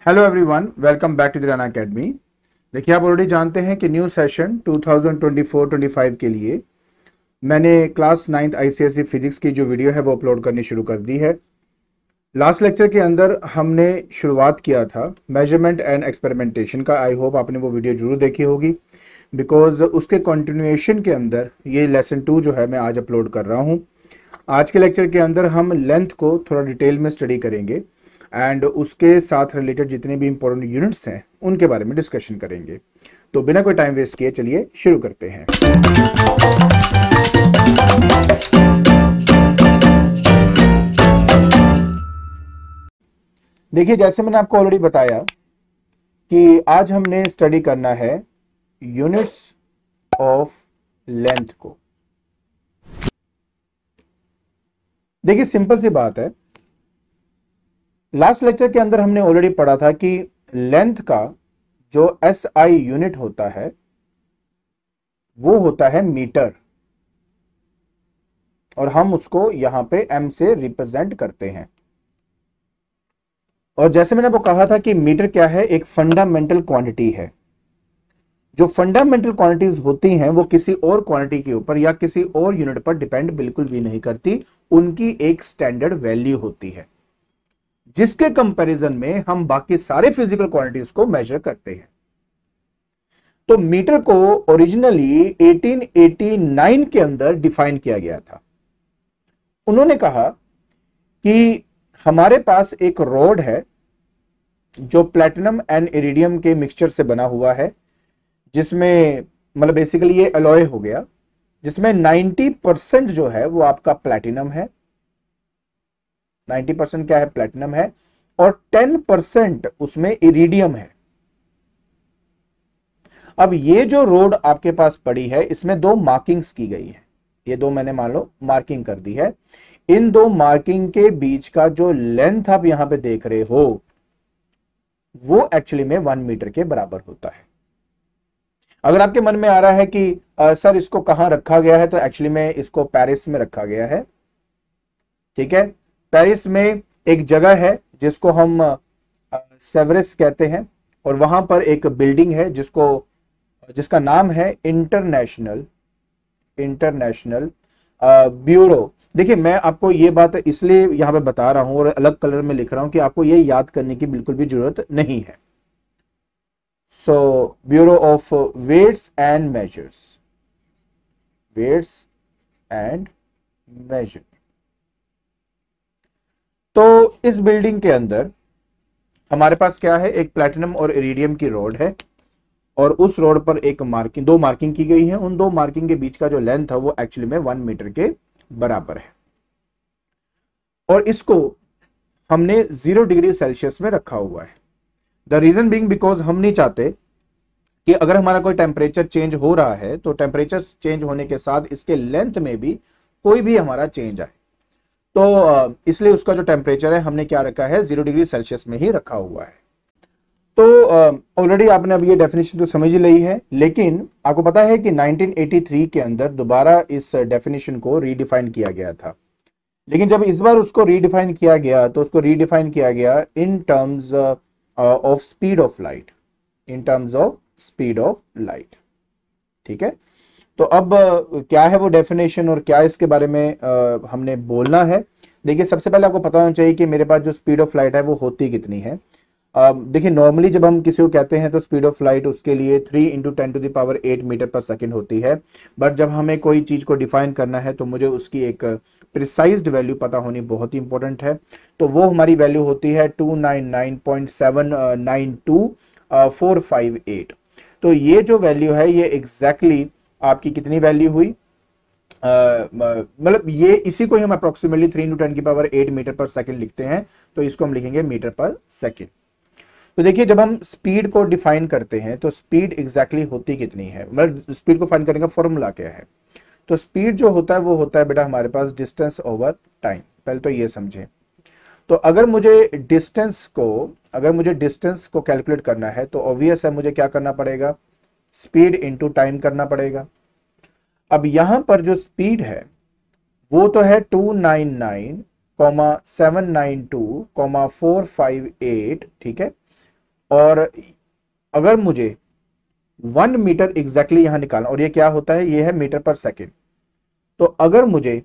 Hello everyone, welcome back to the Rana academy. देखिए, आप already जानते हैं कि न्यू सेशन 2024-25 के लिए मैंने क्लास 9th आईसीएसई फिजिक्स की जो वीडियो है वो अपलोड करनी शुरू कर दी है। लास्ट लेक्चर के अंदर हमने शुरुआत किया था मेजरमेंट एंड एक्सपेरिमेंटेशन का। आई होप आपने वो वीडियो जरूर देखी होगी, बिकॉज उसके कंटिन्यूएशन के अंदर ये लेसन 2 जो है मैं आज अपलोड कर रहा हूँ। आज के लेक्चर के अंदर हम लेंथ को थोड़ा डिटेल में स्टडी करेंगे एंड उसके साथ रिलेटेड जितने भी इंपॉर्टेंट यूनिट्स हैं उनके बारे में डिस्कशन करेंगे। तो बिना कोई टाइम वेस्ट किए चलिए शुरू करते हैं। देखिए, जैसे मैंने आपको ऑलरेडी बताया कि आज हमने स्टडी करना है यूनिट्स ऑफ लेंथ को। देखिए, सिंपल सी बात है, लास्ट लेक्चर के अंदर हमने ऑलरेडी पढ़ा था कि लेंथ का जो एसआई यूनिट होता है वो होता है मीटर, और हम उसको यहां पे एम से रिप्रेजेंट करते हैं। और जैसे मैंने आपको कहा था कि मीटर क्या है, एक फंडामेंटल क्वांटिटी है। जो फंडामेंटल क्वांटिटीज होती हैं वो किसी और क्वांटिटी के ऊपर या किसी और यूनिट पर डिपेंड बिल्कुल भी नहीं करती, उनकी एक स्टैंडर्ड वैल्यू होती है जिसके कंपैरिजन में हम बाकी सारे फिजिकल क्वांटिटीज को मेजर करते हैं। तो मीटर को ओरिजिनली 1889 के अंदर डिफाइन किया गया था। उन्होंने कहा कि हमारे पास एक रॉड है जो प्लैटिनम एंड इरिडियम के मिक्सचर से बना हुआ है, जिसमें मतलब बेसिकली ये अलॉय हो गया, जिसमें 90% जो है वो आपका प्लैटिनम है, 90% क्या है, प्लैटिनम है, और 10% उसमें इरिडियम है। अब ये जो रोड आपके पास पड़ी है इसमें दो मार्किंग्स की गई है, ये दो मैंने मान लो मार्किंग कर दी है। इन दो मार्किंग के बीच का जो लेंथ आप यहां पे देख रहे हो वो एक्चुअली में 1 मीटर के बराबर होता है। अगर आपके मन में आ रहा है कि सर इसको कहां रखा गया है, तो एक्चुअली में इसको पेरिस में रखा गया है। ठीक है, पेरिस में एक जगह है जिसको हम सेवरेस कहते हैं, और वहां पर एक बिल्डिंग है जिसका नाम है इंटरनेशनल ब्यूरो। देखिए, मैं आपको ये बात इसलिए यहां पे बता रहा हूं और अलग कलर में लिख रहा हूं कि आपको ये याद करने की बिल्कुल भी जरूरत नहीं है। So bureau of weights and measures, तो इस बिल्डिंग के अंदर हमारे पास क्या है, एक प्लैटिनम और इरिडियम की रॉड है, और उस रोड पर दो मार्किंग की गई है। उन दो मार्किंग के बीच का जो लेंथ है वो एक्चुअली में 1 मीटर के बराबर है, और इसको हमने 0 डिग्री सेल्सियस में रखा हुआ है। द रीजन बीइंग बिकॉज हम नहीं चाहते कि अगर हमारा कोई टेम्परेचर चेंज हो रहा है तो टेम्परेचर चेंज होने के साथ इसके लेंथ में भी कोई भी हमारा चेंज आए, तो इसलिए उसका जो टेम्परेचर है हमने क्या रखा है, 0 डिग्री सेल्सियस में ही रखा हुआ है। तो ऑलरेडी आपने अब ये डेफिनेशन तो समझ ही ली है, लेकिन आपको पता है कि 1983 के अंदर दोबारा इस डेफिनेशन को रीडिफाइन किया गया था। लेकिन जब इस बार उसको रीडिफाइन किया गया तो उसको रीडिफाइन किया गया in terms of speed of light. ठीक है, तो अब क्या है वो डेफिनेशन और क्या इसके बारे में हमने बोलना है। देखिए, सबसे पहले आपको पता होना चाहिए कि मेरे पास जो स्पीड ऑफ लाइट है वो होती कितनी है। देखिए, नॉर्मली जब हम किसी को कहते हैं तो स्पीड ऑफ लाइट उसके लिए 3 × 10⁸ मीटर पर सेकेंड होती है। बट जब हमें कोई चीज को डिफाइन करना है तो मुझे उसकी एक प्रिसाइज्ड वैल्यू पता होनी बहुत ही इंपॉर्टेंट है। तो वो हमारी वैल्यू होती है 299.792,458। तो ये जो वैल्यू है ये एग्जैक्टली आपकी कितनी वैल्यू हुई, मतलब ये इसी को ही हम अप्रोक्सीमेटली 3 × 10⁸ मीटर पर सेकेंड लिखते हैं, तो इसको हम लिखेंगे मीटर पर सेकेंड। तो देखिए, जब हम स्पीड को डिफाइन करते हैं तो स्पीड एग्जैक्टली होती कितनी है, मतलब स्पीड को फाइंड करने का फॉर्मूला क्या है। तो स्पीड जो होता है वो होता है बेटा हमारे पास डिस्टेंस ओवर टाइम। पहले तो ये समझें। तो अगर मुझे डिस्टेंस को कैलकुलेट करना है तो ऑब्वियस है मुझे क्या करना पड़ेगा, स्पीड इंटू टाइम करना पड़ेगा। अब यहां पर जो स्पीड है वो तो है 299,792,458, ठीक है। और अगर मुझे 1 मीटर एग्जैक्टली यहां निकालना, और ये क्या होता है, ये है मीटर पर सेकेंड, तो अगर मुझे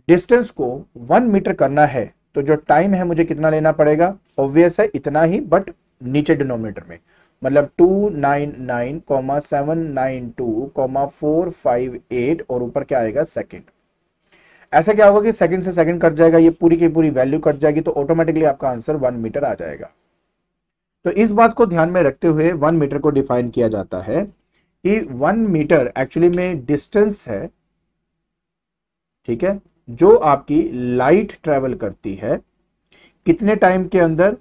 डिस्टेंस को 1 मीटर करना है तो जो टाइम है मुझे कितना लेना पड़ेगा, ऑब्वियस है इतना ही, बट नीचे डिनोमिनेटर में, मतलब 299,792,458 और ऊपर क्या आएगा, सेकेंड। ऐसा क्या होगा कि सेकंड से सेकंड कट जाएगा, ये पूरी की पूरी वैल्यू कट जाएगी, तो ऑटोमेटिकली आपका आंसर 1 मीटर आ जाएगा। तो इस बात को ध्यान में रखते हुए 1 मीटर को डिफाइन किया जाता है कि 1 मीटर एक्चुअली में डिस्टेंस है, ठीक है, जो आपकी लाइट ट्रेवल करती है कितने टाइम के अंदर,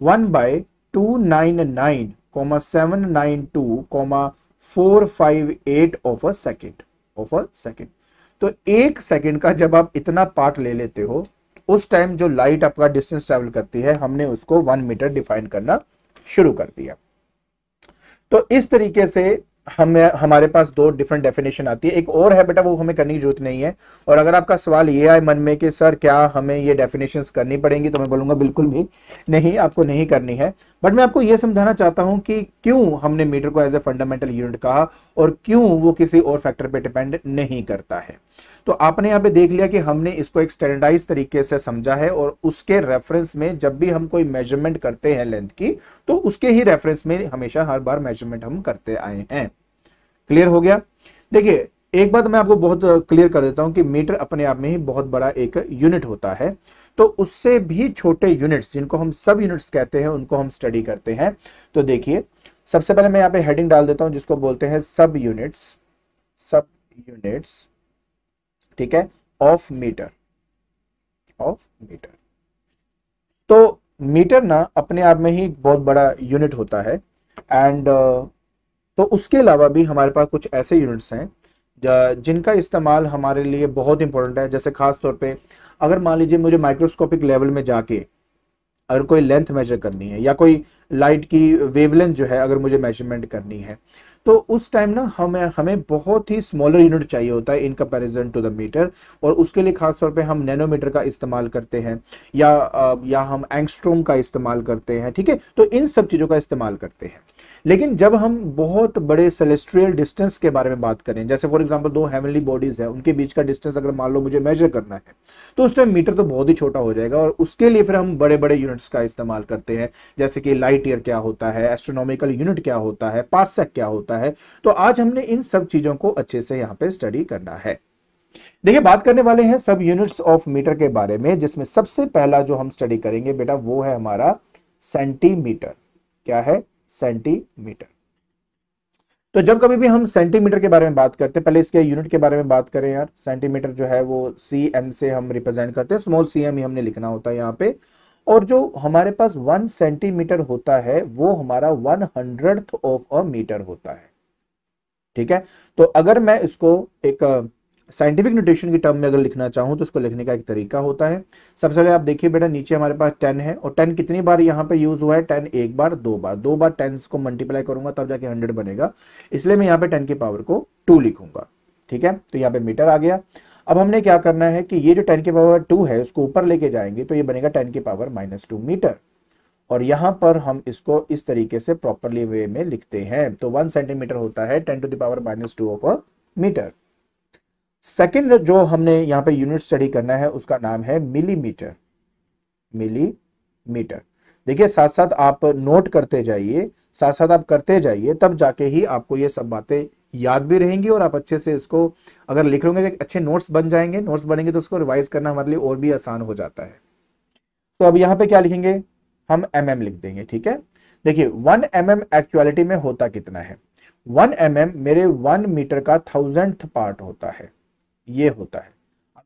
1/299,792,458 ऑफ अ सेकेंड। तो एक सेकेंड का जब आप इतना पार्ट ले लेते हो, उस टाइम जो लाइट आपका डिस्टेंस ट्रेवल करती है, हमने उसको 1 मीटर डिफाइन करना शुरू कर दिया। तो इस तरीके से हमारे पास दो डिफरेंट डेफिनेशन आती है। एक और है बेटा, वो हमें करने की जरूरत नहीं है। और अगर आपका सवाल ये आए मन में कि सर क्या हमें ये डेफिनेशंस करनी पड़ेंगी, तो मैं बोलूंगा बिल्कुल भी नहीं, आपको नहीं करनी है। बट मैं आपको ये समझाना चाहता हूं कि क्यों हमने मीटर को एज ए फंडामेंटल यूनिट कहा और क्यों वो किसी और फैक्टर पे डिपेंड नहीं करता है। तो आपने यहाँ पे देख लिया कि हमने इसको एक स्टैंडर्डाइज तरीके से समझा है, और उसके रेफरेंस में जब भी हम कोई मेजरमेंट करते हैं लेंथ की, तो उसके ही रेफरेंस में हमेशा हर बार मेजरमेंट हम करते आए हैं। क्लियर हो गया। देखिए एक बात मैं आपको बहुत क्लियर कर देता हूं कि मीटर अपने आप में ही बहुत बड़ा एक यूनिट होता है, तो उससे भी छोटे यूनिट्स जिनको हम सब यूनिट्स कहते हैं, उनको हम स्टडी करते हैं। तो देखिए सबसे पहले मैं यहाँ पे हेडिंग डाल देता हूं जिसको बोलते हैं सब यूनिट्स, ठीक है, ऑफ मीटर। तो मीटर ना अपने आप में ही बहुत बड़ा यूनिट होता है। एंड तो उसके अलावा भी हमारे पास कुछ ऐसे यूनिट्स हैं जिनका इस्तेमाल हमारे लिए बहुत इंपॉर्टेंट है। जैसे खास तौर पे अगर मान लीजिए मुझे माइक्रोस्कोपिक लेवल में जाके अगर कोई लेंथ मेजर करनी है, या कोई लाइट की वेवलेंथ जो है अगर मुझे मेजरमेंट करनी है, तो उस टाइम ना हमें बहुत ही स्मॉलर यूनिट चाहिए होता है in comparison to the metre. और उसके लिए खास तौर पे हम नैनोमीटर का इस्तेमाल करते हैं, या हम एंगस्ट्रोम का इस्तेमाल करते हैं, ठीक है। तो इन सब चीजों का इस्तेमाल करते हैं। लेकिन जब हम बहुत बड़े सेलेस्ट्रियल डिस्टेंस के बारे में बात करें, जैसे फॉर एग्जांपल दो हेवनली बॉडीज है, उनके बीच का डिस्टेंस अगर मान लो मुझे मेजर करना है, तो उस टाइम मीटर तो बहुत ही छोटा हो जाएगा, और उसके लिए फिर हम बड़े बड़े यूनिट्स का इस्तेमाल करते हैं, जैसे कि लाइट ईयर क्या होता है, एस्ट्रोनॉमिकल यूनिट क्या होता है, पार्सेक क्या होता है। तो आज हमने इन सब चीजों को अच्छे से यहाँ पे स्टडी करना है। देखिए बात करने वाले हैं सब यूनिट्स ऑफ मीटर के बारे में, जिसमें सबसे पहला जो हम स्टडी करेंगे बेटा वो है हमारा सेंटीमीटर। क्या है? सेंटीमीटर। तो जब कभी भी हम सेंटीमीटर के बारे में बात करते हैं, पहले इसके यूनिट के बारे में बात करें यार। सेंटीमीटर जो है वो cm से हम रिप्रेजेंट करते हैं, स्मॉल cm ही हमने लिखना होता है यहाँ पे। और जो हमारे पास 1 सेंटीमीटर होता है वो हमारा 1/100th ऑफ अ मीटर होता है, ठीक है। तो अगर मैं इसको एक साइंटिफिक नोटेशन की टर्म में अगर लिखना चाहूं तो इसको लिखने का एक तरीका होता है। सबसे पहले आप देखिए बेटा, नीचे हमारे पास 10 है, और 10 कितनी बार यहाँ पे यूज हुआ है? 10 एक बार, दो बार 10 को मल्टीप्लाई करूंगा तब जाके 100 बनेगा, इसलिए मैं यहाँ पे 10 की पावर को 2 लिखूंगा, ठीक है। तो यहाँ पे मीटर आ गया। अब हमने क्या करना है कि ये जो 10 की पावर 2 है उसको ऊपर लेके जाएंगे, तो ये बनेगा 10 की पावर -2 मीटर। और यहां पर हम इसको इस तरीके से प्रॉपरली वे में लिखते हैं। तो 1 सेंटीमीटर होता है 10 to the power -2 of a metre. Second जो हमने यहाँ पे यूनिट स्टडी करना है उसका नाम है मिलीमीटर। मिलीमीटर। देखिए साथ साथ आप नोट करते जाइए, साथ साथ आप करते जाइए, तब जाके ही आपको ये सब बातें याद भी रहेंगी, और आप अच्छे से इसको अगर लिख लोगे तो अच्छे नोट्स बन जाएंगे। नोट्स बनेंगे तो उसको रिवाइज करना हमारे लिए और भी आसान हो जाता है। तो अब यहाँ पे क्या लिखेंगे? हम mm लिख देंगे, ठीक है। देखिए 1 mm एक्चुअलिटी में होता कितना है? 1 mm मेरे 1 मीटर का 1000th पार्ट होता है, ये होता है।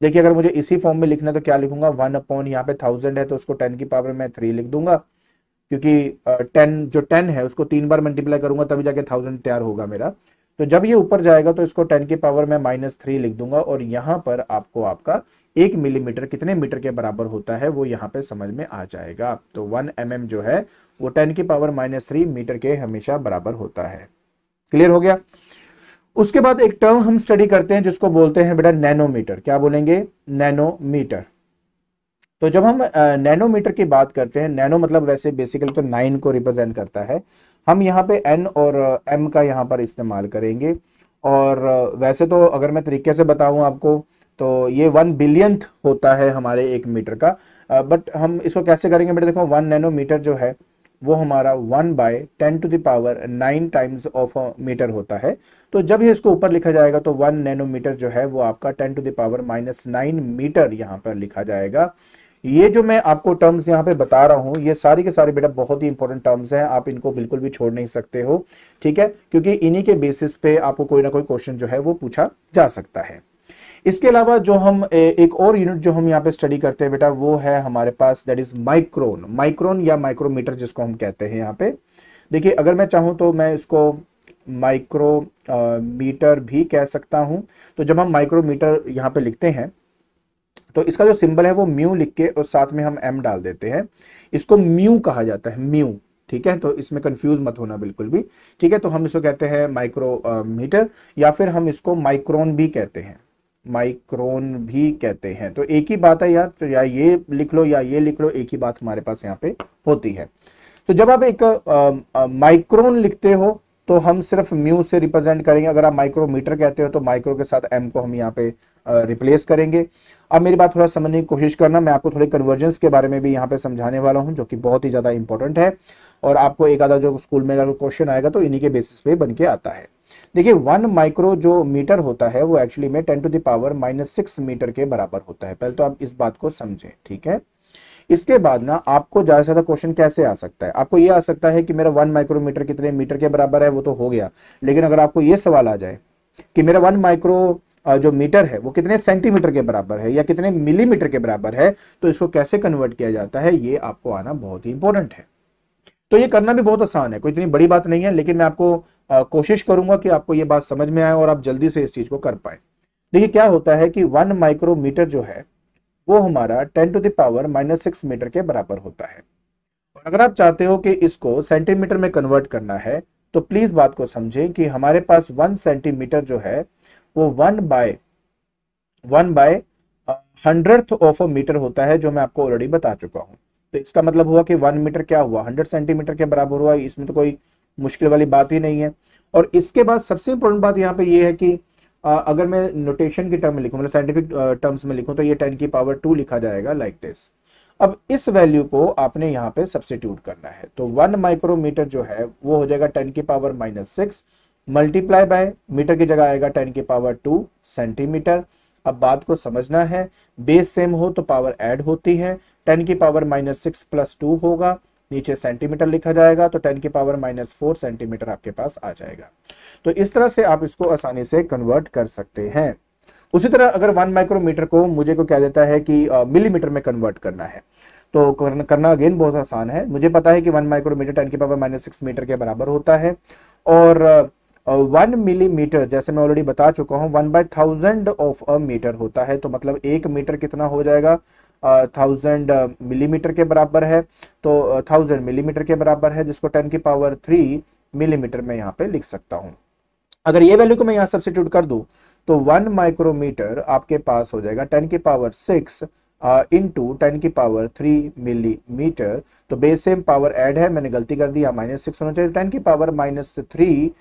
देखिए अगर मुझे इसी फॉर्म में लिखना है तो क्या लिखूंगा? 1 अपॉन यहाँ पे 1000 है तो उसको 10 की पावर में 3 लिख दूंगा, क्योंकि 10 है उसको 3 बार मल्टीप्लाई करूंगा तभी जाके 1000 तैयार होगा मेरा। तो जब ये ऊपर जाएगा तो इसको 10 की पावर में -3 लिख दूंगा, और यहां पर आपको आपका 1 मिलीमीटर कितने मीटर के बराबर होता है वो यहां पे समझ में आ जाएगा। तो 1 mm जो है वो 10 की पावर -3 मीटर के हमेशा बराबर होता है। क्लियर हो गया? उसके बाद एक टर्म हम स्टडी करते हैं जिसको बोलते हैं बेटा नैनोमीटर। क्या बोलेंगे? नैनोमीटर। तो जब हम नैनोमीटर की बात करते हैं, नैनो मतलब वैसे बेसिकली तो 9 को रिप्रेजेंट करता है, हम यहाँ पे एन और एम का यहाँ पर इस्तेमाल करेंगे। और वैसे तो अगर मैं तरीके से बताऊं आपको तो ये 1 बिलियंथ होता है हमारे 1 मीटर का, बट हम इसको कैसे करेंगे बेटा, देखो 1 नैनोमीटर जो है वो हमारा 1/10⁹ टाइम्स ऑफ मीटर होता है। तो जब ही इसको ऊपर लिखा जाएगा तो 1 नैनोमीटर जो है वो आपका 10⁻⁻9 मीटर यहाँ पर लिखा जाएगा। ये जो मैं आपको टर्म्स यहाँ पे बता रहा हूँ ये सारी के सारे बेटा बहुत ही इंपॉर्टेंट टर्म्स हैं, आप इनको बिल्कुल भी छोड़ नहीं सकते हो, ठीक है, क्योंकि इन्हीं के बेसिस पे आपको कोई ना कोई क्वेश्चन जो है वो पूछा जा सकता है। इसके अलावा जो हम एक और यूनिट जो हम यहाँ पे स्टडी करते हैं बेटा वो है हमारे पास, दैट इज माइक्रोन। माइक्रोन या माइक्रोमीटर जिसको हम कहते हैं यहाँ पे, देखिए अगर मैं चाहूँ तो मैं इसको माइक्रोमीटर भी कह सकता हूँ। तो जब हम माइक्रोमीटर यहाँ पे लिखते हैं तो इसका जो सिंबल है वो म्यू लिख के और साथ में हम एम डाल देते हैं, इसको म्यू कहा जाता है, म्यू, ठीक है, तो इसमें कंफ्यूज मत होना बिल्कुल भी, ठीक है। तो हम इसको कहते हैं माइक्रोमीटर या फिर हम इसको माइक्रोन भी कहते हैं, माइक्रोन भी कहते हैं। तो एक ही बात है यार, तो या ये लिख लो या ये लिख लो, एक ही बात हमारे पास यहाँ पे होती है। तो जब आप एक माइक्रोन लिखते हो तो हम सिर्फ म्यू से रिप्रेजेंट करेंगे, अगर आप माइक्रोमीटर कहते हो तो माइक्रो के साथ एम को हम यहाँ पे रिप्लेस करेंगे। अब मेरी बात थोड़ा समझने की कोशिश करना, मैं आपको थोड़े कन्वर्जेंस के बारे में भी यहाँ पे समझाने वाला हूँ जो कि बहुत ही ज्यादा इंपॉर्टेंट है, और आपको एक आधा जो स्कूल में अगर क्वेश्चन आएगा तो इन्हीं के बेसिस पे बन के आता है। देखिए 1 माइक्रो जो मीटर होता है वो एक्चुअली में 10⁻⁻6 मीटर के बराबर होता है। पहले तो आप इस बात को समझें, ठीक है। इसके बाद ना आपको ज्यादा से ज्यादा क्वेश्चन कैसे आ सकता है, आपको ये आ सकता है कि मेरा 1 माइक्रोमीटर कितने मीटर के बराबर है, वो तो हो गया, लेकिन अगर आपको ये सवाल आ जाए कि मेरा 1 माइक्रो जो मीटर है वो कितने सेंटीमीटर के बराबर है या कितने मिलीमीटर के बराबर है, तो इसको कैसे कन्वर्ट किया जाता है ये आपको आना बहुत ही इंपॉर्टेंट है। तो ये करना भी बहुत आसान है, कोई इतनी बड़ी बात नहीं है, लेकिन मैं आपको कोशिश करूंगा कि आपको ये बात समझ में आए और आप जल्दी से इस चीज को कर पाए। देखिए क्या होता है कि 1 माइक्रोमीटर जो है वो हमारा 10⁻⁻6 मीटर के बराबर होता है। और अगर आप चाहते हो कि इसको सेंटीमीटर में कन्वर्ट करना है तो प्लीज बात को समझें कि हमारे पास 1 सेंटीमीटर जो है वो 1/100th ऑफ अ मीटर होता है, जो मैं आपको ऑलरेडी बता चुका हूं। तो इसका मतलब हुआ कि 1 मीटर क्या हुआ, 100 सेंटीमीटर के बराबर हुआ, इसमें तो कोई मुश्किल वाली बात ही नहीं है। और इसके बाद सबसे इंपॉर्टेंट बात यहाँ पे ये है कि अगर मैं नोटेशन की टर्म में लिखूं, मतलब साइंटिफिक टर्म्स में लिखूं, तो ये 10⁻2 लिखा जाएगा लाइक दिस। अब इस वैल्यू को आपने यहाँ पे सब्स्टिट्यूट करना है, तो 1 माइक्रोमीटर जो है वो हो जाएगा 10⁻⁻6 मल्टीप्लाई बाय मीटर की जगह आएगा 10⁻2 सेंटीमीटर। अब बात को समझना है, बेस सेम हो तो पावर ऐड होती है, 10⁻6 + 2 होगा, नीचे सेंटीमीटर लिखा जाएगा, तो 10⁻4 सेंटीमीटर आपके पास आ जाएगा। तो इस तरह से आप इसको आसानी से कन्वर्ट कर सकते हैं। उसी तरह अगर 1 माइक्रोमीटर को मुझे को क्या देता है कि मिलीमीटर में कन्वर्ट करना है, तो करना अगेन बहुत आसान है। मुझे पता है कि 1 माइक्रोमीटर 10⁻6 मीटर के बराबर होता है, और 1 मिलीमीटर जैसे मैं ऑलरेडी बता चुका हूं 1/1000 ऑफ अ मीटर होता है। तो मतलब 1 मीटर कितना हो जाएगा, 1000 मिलीमीटर के बराबर है, तो 1000 मिलीमीटर के बराबर है, जिसको 10⁻3 मिलीमीटर में यहाँ पे लिख सकता हूं। अगर ये वैल्यू को मैं यहाँ सब्स्टिट्यूट कर दूं तो 1 माइक्रोमीटर आपके पास हो जाएगा 10⁻6 इंटू 10⁻3 मिलीमीटर। तो बेस सेम पावर ऐड है, मैंने गलती कर दी, -6 होना चाहिए, 10⁻3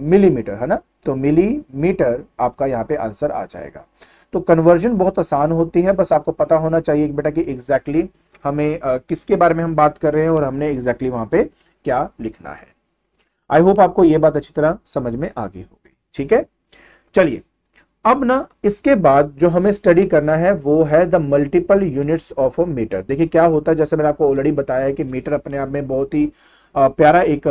मिलीमीटर है ना, तो मिलीमीटर आपका यहाँ पे आंसर आ जाएगा। तो कन्वर्जन बहुत आसान होती है, बस आपको पता होना चाहिए कि बेटा कि एग्जैक्टली हमें किसके बारे में हम बात कर रहे हैं और हमने एग्जैक्टली वहां पे क्या लिखना है। आई होप आपको यह बात अच्छी तरह समझ में आ गई होगी, ठीक है। चलिए अब ना इसके बाद जो हमें स्टडी करना है वो है the multiple units of a metre. देखिए क्या होता है, जैसे मैंने आपको ऑलरेडी बताया है कि मीटर अपने आप में बहुत ही प्यारा एक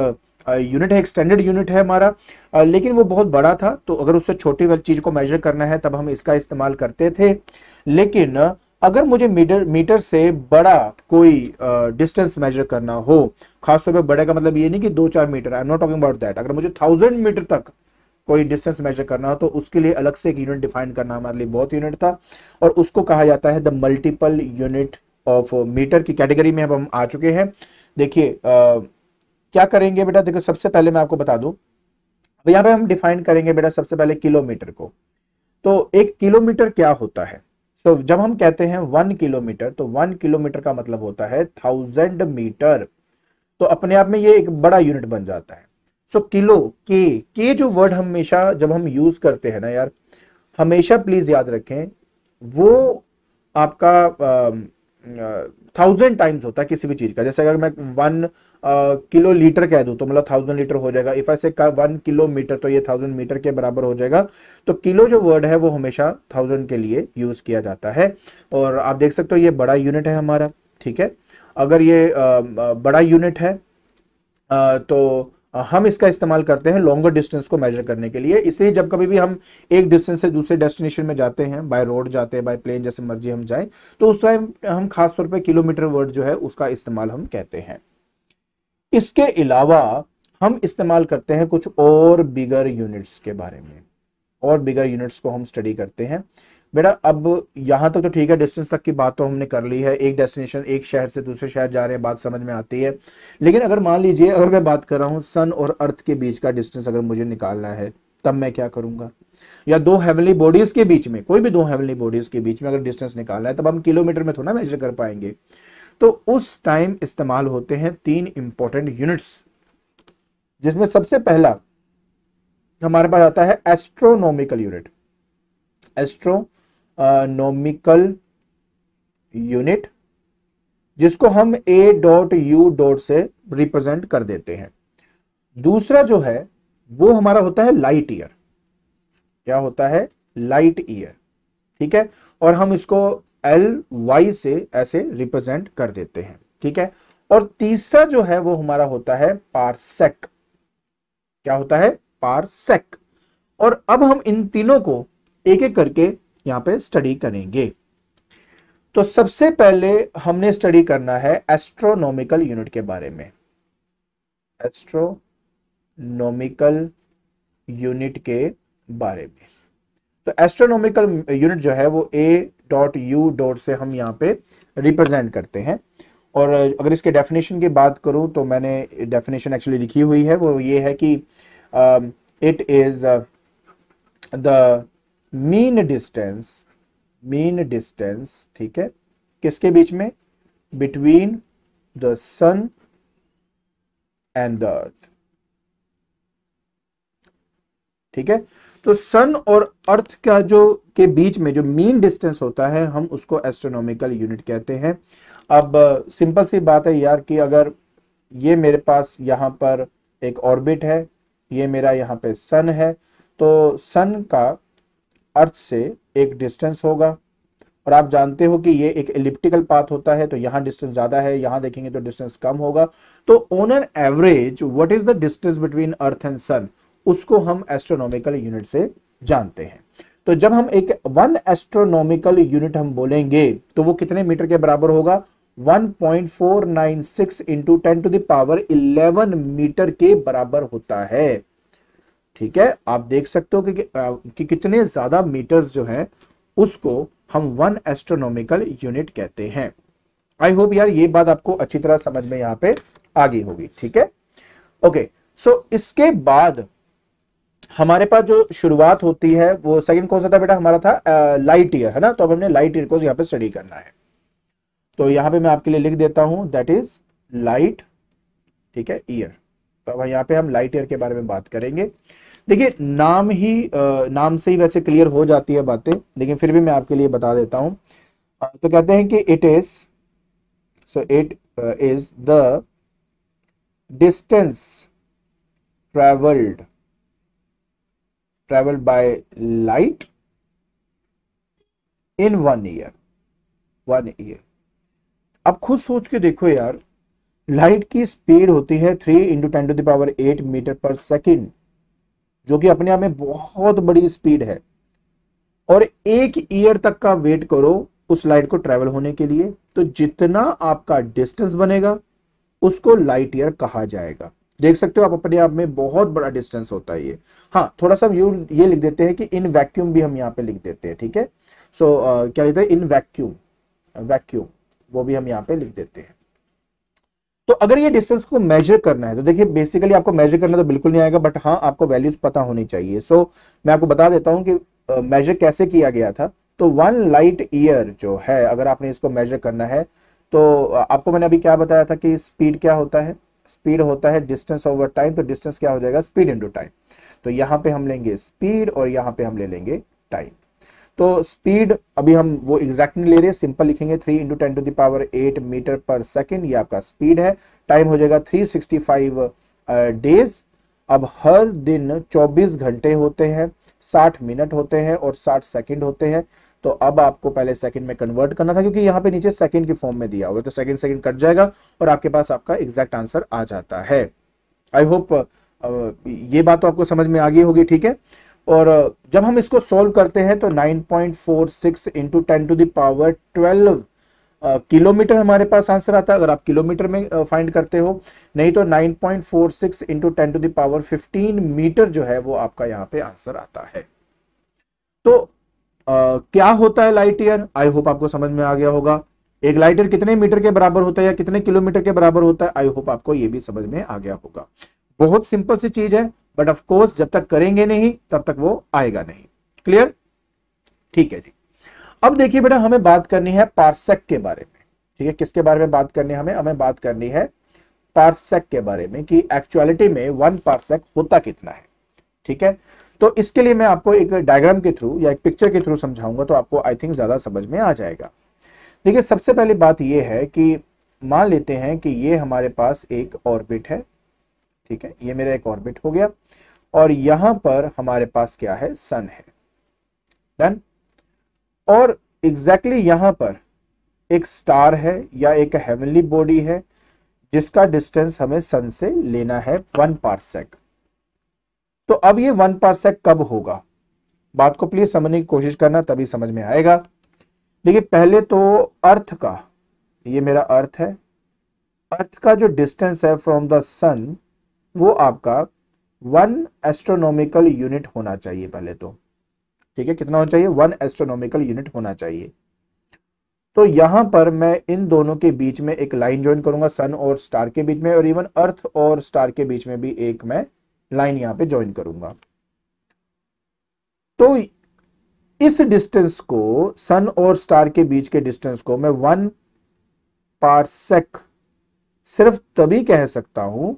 यूनिट है, एक स्टैंडर्ड यूनिट है हमारा, लेकिन वो बहुत बड़ा था, तो अगर उससे छोटी वाली चीज को मेजर करना है तब हम इसका इस्तेमाल करते थे। लेकिन अगर मुझे मीटर से बड़ा कोई डिस्टेंस मेजर करना हो, खासतौर पे बड़े का मतलब ये नहीं कि 2-4 metre, I am not talking about that, अगर मुझे 1000 मीटर तक कोई डिस्टेंस मेजर करना हो तो उसके लिए अलग से एक यूनिट डिफाइन करना हमारे लिए बहुत यूनिट था, और उसको कहा जाता है the multiple unit of metre की कैटेगरी में अब हम आ चुके हैं। देखिए क्या करेंगे बेटा, देखो सबसे पहले मैं आपको बता दूं, अब यहाँ पे हम डिफाइन करेंगे बेटा सबसे पहले किलोमीटर को। तो एक किलोमीटर क्या होता है, सो जब हम कहते हैं 1 किलोमीटर, तो 1 किलोमीटर का मतलब होता है 1000 मीटर। तो अपने आप में ये एक बड़ा यूनिट बन जाता है। सो किलो, के जो वर्ड हमेशा जब हम यूज करते हैं ना यार, हमेशा प्लीज याद रखें, वो आपका 1000 टाइम्स होता है किसी भी चीज का। जैसे अगर मैं 1 किलो लीटर कह दूं तो मतलब 1000 लीटर हो जाएगा। इफ आई से 1 किलोमीटर तो ये 1000 मीटर के बराबर हो जाएगा। तो किलो जो वर्ड है वो हमेशा 1000 के लिए यूज किया जाता है। और आप देख सकते हो ये बड़ा यूनिट है हमारा, ठीक है। अगर ये बड़ा यूनिट है तो हम इसका इस्तेमाल करते हैं लॉन्गर डिस्टेंस को मेजर करने के लिए। इसलिए जब कभी भी हम एक डिस्टेंस से दूसरे डेस्टिनेशन में जाते हैं, बाय रोड जाते हैं, बाय प्लेन, जैसे मर्जी हम जाएं, तो उस टाइम हम खास तौर पे किलोमीटर वर्ड जो है उसका इस्तेमाल हम कहते हैं। इसके अलावा हम इस्तेमाल करते हैं कुछ और बिगर यूनिट्स के बारे में, और बिगर यूनिट्स को हम स्टडी करते हैं। बेटा अब यहां तक तो ठीक है, डिस्टेंस तक की बात तो हमने कर ली है, एक डेस्टिनेशन, एक शहर से दूसरे शहर जा रहे हैं, बात समझ में आती है। लेकिन अगर मान लीजिए अगर मैं बात कर रहा हूं सन और अर्थ के बीच का डिस्टेंस अगर मुझे निकालना है, तब मैं क्या करूंगा? या दो हेवनली बॉडीज के बीच में, कोई भी दो हेवनली बॉडीज के बीच में अगर डिस्टेंस निकालना है, तब हम किलोमीटर में थोड़ा मेजर कर पाएंगे। तो उस टाइम इस्तेमाल होते हैं 3 इंपॉर्टेंट यूनिट्स, जिसमें सबसे पहला हमारे पास आता है एस्ट्रोनॉमिकल यूनिट। एस्ट्रोनॉमिकल यूनिट, जिसको हम A.U. से रिप्रेजेंट कर देते हैं। दूसरा जो है वो हमारा होता है लाइट ईयर। क्या होता है? लाइट ईयर, ठीक है। और हम इसको LY से ऐसे रिप्रेजेंट कर देते हैं, ठीक है। और तीसरा जो है वो हमारा होता है पारसेक। क्या होता है? पारसेक। और अब हम इन तीनों को एक एक करके यहां पे स्टडी करेंगे। तो सबसे पहले हमने स्टडी करना है एस्ट्रोनॉमिकल यूनिट के बारे में। एस्ट्रोनॉमिकल यूनिट के बारे में, तो एस्ट्रोनॉमिकल यूनिट जो है वो A.U. से हम यहां पे रिप्रेजेंट करते हैं। और अगर इसके डेफिनेशन की बात करूं तो मैंने डेफिनेशन एक्चुअली लिखी हुई है, वो ये है कि it is the mean distance, ठीक है, किसके बीच में? Between the sun and the earth, ठीक है। तो सन और अर्थ का जो के बीच में जो मीन डिस्टेंस होता है, हम उसको एस्ट्रोनॉमिकल यूनिट कहते हैं। अब सिंपल सी बात है यार कि अगर ये मेरे पास यहां पर एक ऑर्बिट है, ये मेरा यहां पे सन है, तो सन का अर्थ से एक डिस्टेंस होगा। और आप जानते हो कि ये एक एलिप्टिकल पाथ होता है, तो यहां डिस्टेंस ज्यादा है, यहां देखेंगे तो डिस्टेंस कम होगा। तो on an average what is the distance between earth and sun, उसको हम एस्ट्रोनॉमिकल यूनिट से जानते हैं। तो जब हम एक 1 एस्ट्रोनॉमिकल यूनिट हम बोलेंगे तो वो कितने मीटर के बराबर होगा? 1.496 इंटू 10⁻11 मीटर के बराबर होता है, ठीक है। आप देख सकते हो कि कितने ज्यादा मीटर्स जो हैं उसको हम 1 एस्ट्रोनॉमिकल यूनिट कहते हैं। आई होप यार ये बात आपको अच्छी तरह समझ में यहां पे आ गई होगी, ठीक है। ओके, सो इसके बाद हमारे पास जो शुरुआत होती है वो सेकंड कौन सा था बेटा? हमारा था लाइट ईयर, है ना। तो अब हमने लाइट ईयर को यहां पे स्टडी करना है। तो यहां पे मैं आपके लिए लिख देता हूं दैट इज लाइट, ठीक है, ईयर। तो अब यहां पे हम लाइट ईयर के बारे में बात करेंगे। देखिए नाम से ही वैसे क्लियर हो जाती है बातें, लेकिन फिर भी मैं आपके लिए बता देता हूं। तो कहते हैं कि it is the distance travelled by light in 1 year. अब खुद सोच के देखो यार, लाइट की स्पीड होती है 3 × 10⁸ मीटर पर सेकेंड, जो कि अपने आप में बहुत बड़ी स्पीड है। और 1 ईयर तक का वेट करो उस लाइट को ट्रेवल होने के लिए, तो जितना आपका डिस्टेंस बनेगा उसको लाइट ईयर कहा जाएगा। देख सकते हो आप अपने आप में बहुत बड़ा डिस्टेंस होता है ये। हाँ, थोड़ा सा ये लिख देते हैं कि इन वैक्यूम भी हम यहाँ पे लिख देते हैं, ठीक है। सो क्या लिखते हैं? इन वैक्यूम वो भी हम यहाँ पे लिख देते हैं। तो अगर ये डिस्टेंस को मेजर करना है तो देखिए बेसिकली आपको मेजर करना तो बिल्कुल नहीं आएगा, बट हाँ आपको वैल्यूज पता होनी चाहिए। सो मैं आपको बता देता हूं कि मेजर कैसे किया गया था। तो 1 लाइट ईयर जो है, अगर आपने इसको मेजर करना है तो आपको मैंने अभी क्या बताया था कि स्पीड क्या होता है, स्पीड होता है डिस्टेंस ओवर टाइम, तो डिस्टेंस क्या हो जाएगा, स्पीड इनटू टाइम। तो यहां पे हम लेंगे स्पीड और यहां पे हम ले लेंगे टाइम। तो स्पीड अभी हम वो एग्जैक्ट नहीं ले रहे, सिंपल लिखेंगे 3 × 10⁸ मीटर पर सेकेंड, ये आपका स्पीड है। टाइम हो जाएगा 365 डेज। अब हर दिन 24 घंटे होते हैं, 60 मिनट होते हैं और 60 सेकंड होते हैं। तो अब आपको पहले सेकंड में कन्वर्ट करना था, क्योंकि यहाँ पे नीचे सेकंड की फॉर्म में दिया हुआ है, तो सेकंड सेकंड कट जाएगा और आपके पास आपका एग्जैक्ट आंसर आ जाता है। आई होप ये बात तो आपको समझ में आ गई होगी, ठीक है। और जब हम इसको सॉल्व करते हैं तो 9.46 × 10⁻12 किलोमीटर हमारे पास आंसर आता है, अगर आप किलोमीटर में फाइंड करते हो, नहीं तो 9.46 × 10⁻15 मीटर जो है वो आपका यहाँ पे आंसर आता है। तो क्या होता है लाइट ईयर, आई होप आपको समझ में आ गया होगा। एक लाइट ईयर कितने मीटर के बराबर होता है या कितने किलोमीटर के बराबर होता है, आई होप आपको ये भी समझ में आ गया होगा। बहुत सिंपल सी चीज है, बट ऑफ कोर्स जब तक करेंगे नहीं तब तक वो आएगा नहीं। क्लियर, ठीक है जी। अब देखिए बेटा, हमें बात करनी है पार्सेक के बारे में, ठीक है। किसके बारे में बात करनी है हमें बात करनी है पार्सेक के बारे में, कि एक्चुअलिटी में 1 पार्सेक होता कितना है, ठीक है। तो इसके लिए मैं आपको एक डायग्राम के थ्रू या एक पिक्चर के थ्रू समझाऊंगा, तो आपको आई थिंक ज्यादा समझ में आ जाएगा। देखिए, सबसे पहली बात यह है कि मान लेते हैं कि ये हमारे पास एक ऑर्बिट है, ठीक है, ये मेरा एक ऑर्बिट हो गया, और यहां पर हमारे पास क्या है, सन है, डन। और एग्जैक्टली यहां पर एक स्टार है या एक हेवनली बॉडी है जिसका डिस्टेंस हमें सन से लेना है 1 पार्सेक। तो अब ये 1 पार्सेक कब होगा, बात को प्लीज समझने की कोशिश करना, तभी समझ में आएगा। देखिए, पहले तो अर्थ का, ये मेरा अर्थ है, अर्थ का जो डिस्टेंस है फ्रॉम द सन वो आपका 1 एस्ट्रोनॉमिकल यूनिट होना चाहिए पहले तो, ठीक है। कितना होना चाहिए, 1 एस्ट्रोनॉमिकल यूनिट होना चाहिए। तो यहां पर मैं इन दोनों के बीच में एक लाइन ज्वाइन करूंगा, सन और स्टार के बीच में, और इवन अर्थ और स्टार के बीच में भी एक मैं लाइन यहां पे ज्वाइन करूंगा। तो इस डिस्टेंस को, सन और स्टार के बीच के डिस्टेंस को मैं 1 पार्सेक सिर्फ तभी कह सकता हूं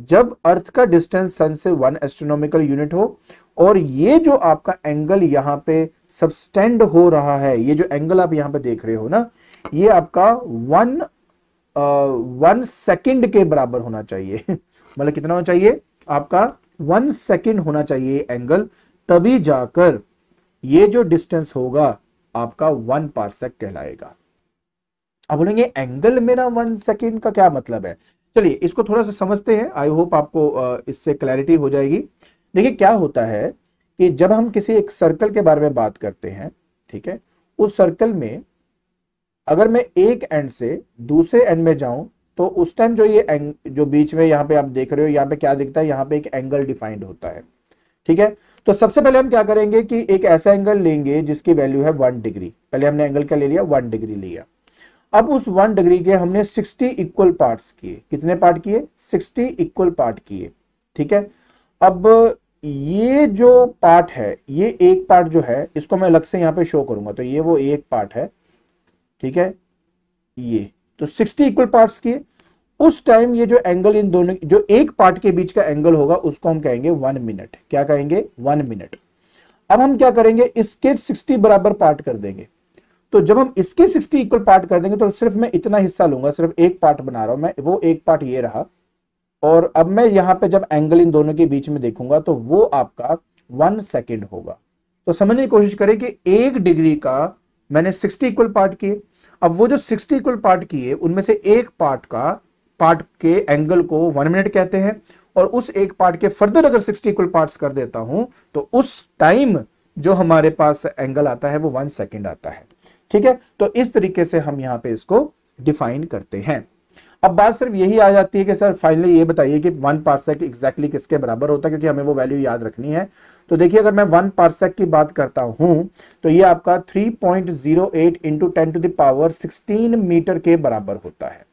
जब अर्थ का डिस्टेंस सन से 1 एस्ट्रोनॉमिकल यूनिट हो, और ये जो आपका एंगल यहां पे सबस्टेंड हो रहा है, ये जो एंगल आप यहां पे देख रहे हो ना, ये आपका 1 सेकंड के बराबर होना चाहिए। मतलब कितना होना चाहिए आपका, 1 सेकंड होना चाहिए एंगल, तभी जाकर ये जो डिस्टेंस होगा आपका 1 पार्सेक कहलाएगा। अब बोलेंगे एंगल मेरा 1 सेकंड का क्या मतलब है, चलिए इसको थोड़ा सा समझते हैं, आई होप आपको इससे क्लैरिटी हो जाएगी। देखिए, क्या होता है कि जब हम किसी एक सर्कल के बारे में बात करते हैं, ठीक है, उस सर्कल में अगर मैं एक एंड से दूसरे एंड में जाऊं तो उस टाइम जो ये जो बीच में यहां पे आप देख रहे हो, यहां पे क्या दिखता है, यहां पे एक एंगल डिफाइंड होता है, ठीक है। तो सबसे पहले हम क्या करेंगे कि एक ऐसा एंगल लेंगे जिसकी वैल्यू है 1 डिग्री। पहले हमने एंगल क्या ले लिया, 1 डिग्री लिया। अब उस 1 डिग्री के हमने 60 इक्वल पार्ट्स किए। कितने पार्ट किए, 60 इक्वल पार्ट किए, ठीक है। अब ये जो पार्ट है, ये एक पार्ट जो है इसको मैं अलग से यहां पे शो करूंगा, तो ये वो एक पार्ट है, ठीक है, ये तो 60 इक्वल पार्ट्स किए। उस टाइम ये जो एंगल इन दोनों, जो एक पार्ट के बीच का एंगल होगा, उसको हम कहेंगे 1 मिनट। क्या कहेंगे, 1 मिनट। अब हम क्या करेंगे, इसके 60 बराबर पार्ट कर देंगे। तो जब हम इसके 60 इक्वल पार्ट कर देंगे तो सिर्फ मैं इतना हिस्सा लूंगा, सिर्फ एक पार्ट बना रहा हूं मैं, वो एक पार्ट ये रहा। और अब मैं यहां पे जब एंगल इन दोनों के बीच में देखूंगा तो वो आपका 1 सेकंड होगा। तो समझने की कोशिश करें कि 1 डिग्री का मैंने 60 इक्वल पार्ट किए। अब वो जो 60 इक्वल पार्ट किए उनमें से एक पार्ट के एंगल को 1 मिनट कहते हैं, और उस एक पार्ट के फर्दर अगर 60 इक्वल पार्ट्स कर देता हूं तो उस टाइम जो हमारे पास एंगल आता है वो 1 सेकंड आता है, ठीक है। तो इस तरीके से हम यहां पे इसको डिफाइन करते हैं। अब बात सिर्फ यही आ जाती है कि सर फाइनली ये बताइए कि 1 पार्सेक एग्जैक्टली किसके बराबर होता है, क्योंकि हमें वो वैल्यू याद रखनी है। तो देखिए, अगर मैं 1 पार्सेक की बात करता हूं तो ये आपका 3.08 × 10⁻16 मीटर के बराबर होता है।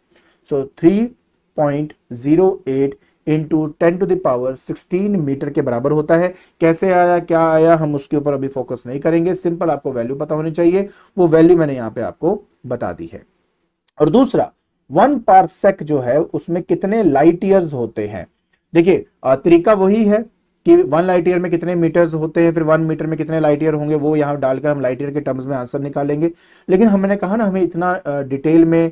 सो 3.08 इंटू 10⁻16 मीटर के बराबर होता है। कैसे आया, क्या आया, हम उसके ऊपर अभी फोकस नहीं करेंगे, सिंपल आपको वैल्यू पता होनी चाहिए, वो वैल्यू मैंने यहाँ पे आपको बता दी है। और दूसरा 1 पारसेक जो है उसमें कितने लाइट ईयर्स होते हैं। देखिए तरीका वही है कि 1 लाइट ईयर में कितने मीटर्स होते हैं, फिर 1 मीटर में कितने लाइट ईयर होंगे, वो यहाँ डालकर हम लाइट ईयर के टर्म्स में आंसर निकालेंगे। लेकिन हमने कहा ना हमें इतना डिटेल में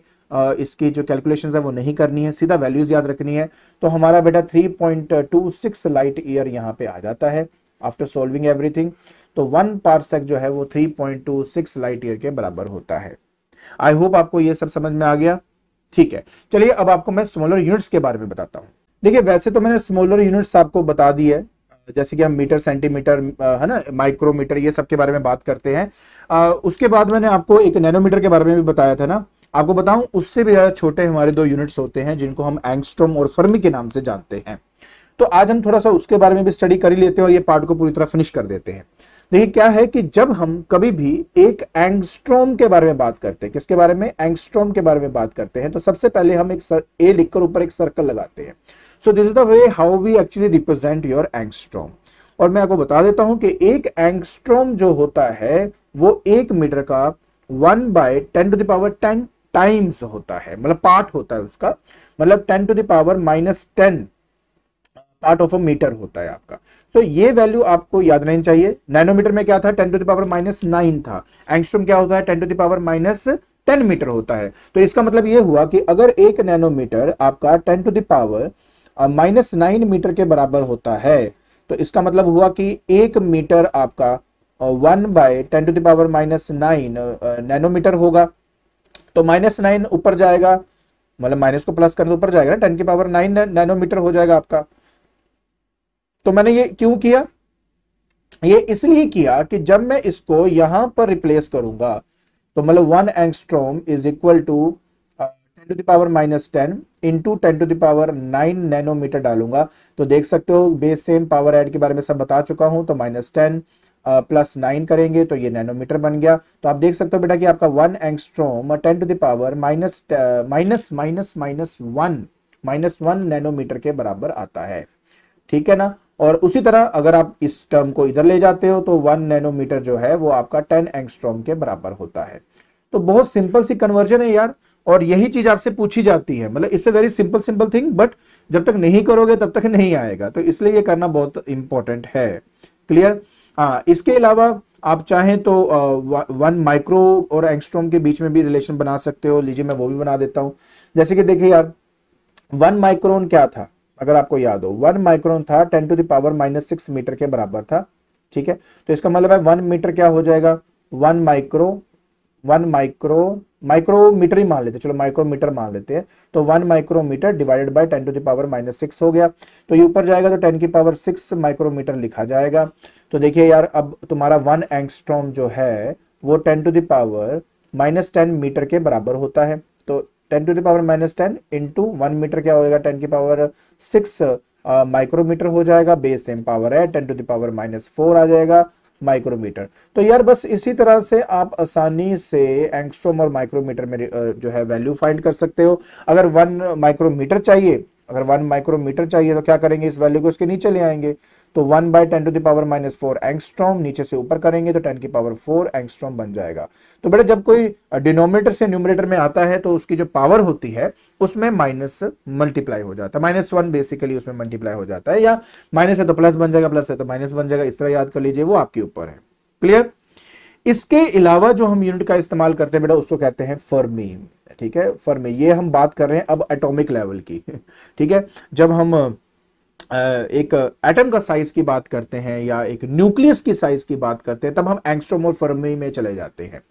इसकी जो कैलकुलेशंस है वो नहीं करनी है, सीधा वैल्यूज याद रखनी है। तो हमारा बेटा 3.26 लाइट ईयर यहाँ पे आ जाता है आफ्टर सॉल्विंग एवरीथिंग। तो 1 पारसेक जो है वो 3.26 लाइट ईयर के बराबर होता है। आई होप आपको ये सब समझ में आ गया। ठीक है, चलिए अब आपको मैं स्मॉलर यूनिट्स के बारे में बताता हूँ। देखिए वैसे तो मैंने स्मॉलर यूनिट्स आपको बता दी है, जैसे कि हम मीटर, सेंटीमीटर, है ना, माइक्रोमीटर, ये सब के बारे में बात करते हैं। उसके बाद मैंने आपको एक नैनोमीटर के बारे में भी बताया था ना। आपको बताऊं उससे भी ज्यादा छोटे हमारे 2 यूनिट्स होते हैं जिनको हम एंगस्ट्रॉम और फर्मी के नाम से जानते हैं। तो आज हम थोड़ा सा उसके बारे में भी स्टडी कर ही लेते हैं और ये पार्ट को पूरी तरह फिनिश कर देते हैं। देखिए क्या है कि जब हम कभी भी एक एंगस्ट्रॉम के बारे में बात करते हैं, किसके बारे में, एंगस्ट्रॉम के बारे में बात करते हैं, तो सबसे पहले हम एक ए लिखकर ऊपर एक सर्कल लगाते हैं। So this is the way how we actually represent your angstrom. और मैं आपको बता देता हूं कि एक एंगस्ट्रॉम जो होता है वो 1 मीटर का 1/10⁻10 टाइम्स होता है, मतलब पार्ट होता है उसका, मतलब 10⁻−10 पार्ट ऑफ अ मीटर होता है आपका। तो ये वैल्यू आपको याद रहनी चाहिए। नैनोमीटर में क्या था, 10⁻−9 था। एंगस्ट्रॉम क्या होता है, 10⁻10 मीटर होता है। तो इसका मतलब ये हुआ कि अगर एक नैनोमीटर आपका 10⁻−9 मीटर के बराबर होता है, तो इसका मतलब हुआ कि 1 मीटर आपका 1/10⁻−9 नैनोमीटर होगा। तो -9 ऊपर जाएगा, मतलब माइनस को प्लस करने ऊपर जाएगा, 10⁻9 नैनोमीटर हो जाएगा आपका। तो मैंने ये क्यों किया, ये इसलिए किया कि जब मैं इसको यहां पर रिप्लेस करूंगा तो मतलब 1 angstrom is equal to 10⁻10 into 10⁻9 nanometre डालूंगा, तो देख सकते हो बेस सेम पावर ऐड के बारे में सब बता चुका हूं। तो -10 +9 करेंगे तो ये नैनोमीटर बन गया। तो आप देख सकते हो बेटा कि आपका 1 एंगस्ट्रॉम 10⁻−1 नैनोमीटर के बराबर आता है। ठीक है ना। और उसी तरह अगर आप इस टर्म को इधर ले जाते हो तो 1 नैनोमीटर जो है वो आपका 10 एंगस्ट्रॉम के बराबर होता है। तो बहुत सिंपल सी कन्वर्जन है यार, और यही चीज आपसे पूछी जाती है, मतलब it's a very simple thing, but जब तक नहीं करोगे तब तक नहीं आएगा, तो इसलिए ये करना बहुत इंपॉर्टेंट है। क्लियर। हाँ, इसके अलावा आप चाहें तो 1 माइक्रो और एंगस्ट्रॉम के बीच में भी रिलेशन बना सकते हो। लीजिए मैं वो भी बना देता हूं। जैसे कि देखिए यार 1 माइक्रोन क्या था, अगर आपको याद हो 1 माइक्रोन था 10⁻6 मीटर के बराबर था। ठीक है, तो इसका मतलब है 1 मीटर क्या हो जाएगा, 1 माइक्रोमीटर ही मान लेते, चलो माइक्रोमीटर मान लेते हैं। तो 1 माइक्रोमीटर डिवाइडेड बाय 10⁻6 हो गया, तो ये ऊपर जाएगा तो 10⁻6 माइक्रोमीटर लिखा जाएगा। तो देखिए यार अब तुम्हारा 1 एंगस्ट्रॉम जो है वो 10⁻10 मीटर के बराबर होता है। तो 10⁻10 इंटू 1 मीटर क्या होगा, 10⁻6 माइक्रोमीटर हो जाएगा। बेस सेम पावर है, 10⁻4 आ जाएगा माइक्रोमीटर। तो यार बस इसी तरह से आप आसानी से एंगस्ट्रॉम और माइक्रोमीटर में जो है वैल्यू फाइंड कर सकते हो। अगर 1 माइक्रोमीटर चाहिए, अगर 1 माइक्रोमीटर चाहिए तो क्या करेंगे, इस वैल्यू को इसके नीचे ले आएंगे। तो 1/10⁻⁴ एंगस्ट्रॉम नीचे से ऊपर करेंगे तो 10⁻4 एंगस्ट्रॉम बन जाएगा। तो बेटा जब कोई डिनोमिनेटर से न्यूमरेटर में आता है तो उसकी जो पावर होती है उसमें माइनस मल्टीप्लाई हो जाता है, -1 बेसिकली उसमें मल्टीप्लाई हो जाता है, या माइनस है तो प्लस बन जाएगा, प्लस है तो माइनस बन जाएगा, इस तरह याद कर लीजिए, वो आपके ऊपर है। क्लियर। इसके अलावा जो हम यूनिट का इस्तेमाल करते हैं बेटा उसको कहते हैं फर्मी। ठीक है, फर्मी, ये हम बात कर रहे हैं अब एटॉमिक लेवल की। ठीक है, जब हम एक एटम का साइज की बात करते हैं या एक न्यूक्लियस की साइज की बात करते हैं तब हम एंगस्ट्रॉम और फर्मी में चले जाते हैं।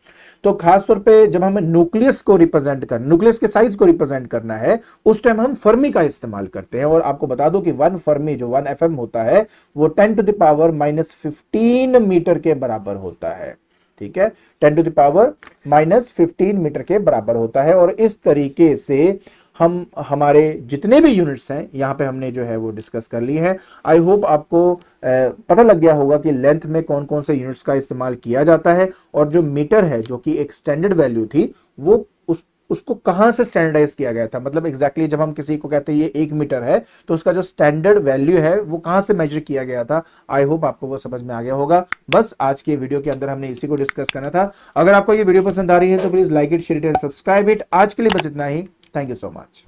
तो खासतौर पे जब हमें न्यूक्लियस को रिप्रेजेंट करना, न्यूक्लियस के साइज को रिप्रेजेंट करना है, उस टाइम हम फर्मी का इस्तेमाल करते हैं। और आपको बता दो कि 1 फर्मी जो 1 FM होता है वो 10⁻−15 मीटर के बराबर होता है। ठीक है, 10⁻−15 मीटर के बराबर होता है। और इस तरीके से हम हमारे जितने भी यूनिट्स हैं यहाँ पे हमने जो है वो डिस्कस कर ली है। आई होप आपको पता लग गया होगा कि लेंथ में कौन कौन से यूनिट्स का इस्तेमाल किया जाता है, और जो मीटर है जो कि एक स्टैंडर्ड वैल्यू थी वो उसको कहां से स्टैंडर्डाइज किया गया था, मतलब एग्जैक्टली जब हम किसी को कहते हैं ये 1 मीटर है तो उसका जो स्टैंडर्ड वैल्यू है वो कहां से मेजर किया गया था। आई होप आपको वो समझ में आ गया होगा। बस आज के वीडियो के अंदर हमने इसी को डिस्कस करना था। अगर आपको ये वीडियो पसंद आ रही है तो please like it, share it and subscribe it. आज के लिए बस इतना ही। Thank you so much.